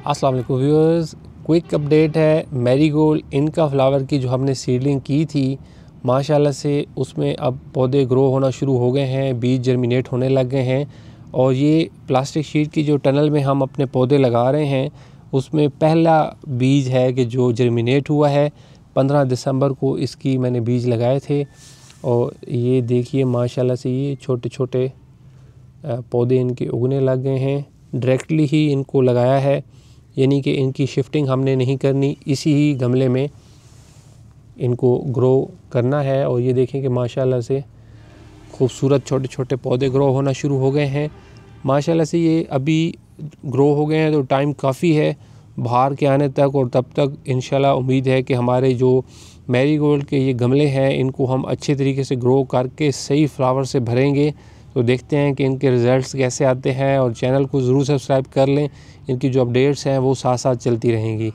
अस्सलाम वालेकुम viewers, quick update है मैरीगोल्ड इनका फ्लावर की जो हमने सीडलिंग की थी माशाल्लाह से उसमें अब पौधे ग्रो होना शुरू हो गए हैं, बीज जर्मिनेट होने लग गए हैं। और ये प्लास्टिक शीट की जो टनल में हम अपने पौधे लगा रहे हैं उसमें पहला बीज है कि जो जर्मिनेट हुआ है। 15 दिसंबर को इसकी मैंने बीज लगाए थे और ये देखिए माशाल्लाह से ये छोटे छोटे पौधे इनके उगने लग गए हैं। डायरेक्टली ही इनको लगाया है, यानी कि इनकी शिफ्टिंग हमने नहीं करनी, इसी ही गमले में इनको ग्रो करना है। और ये देखें कि माशाल्लाह से खूबसूरत छोटे छोटे पौधे ग्रो होना शुरू हो गए हैं। माशाल्लाह से ये अभी ग्रो हो गए हैं तो टाइम काफ़ी है बाहर के आने तक, और तब तक इंशाल्लाह उम्मीद है कि हमारे जो मैरीगोल्ड के ये गमले हैं इनको हम अच्छे तरीके से ग्रो करके सही फ्लावर से भरेंगे। तो देखते हैं कि इनके रिज़ल्ट्स कैसे आते हैं, और चैनल को ज़रूर सब्सक्राइब कर लें, इनकी जो अपडेट्स हैं वो साथ साथ चलती रहेंगी।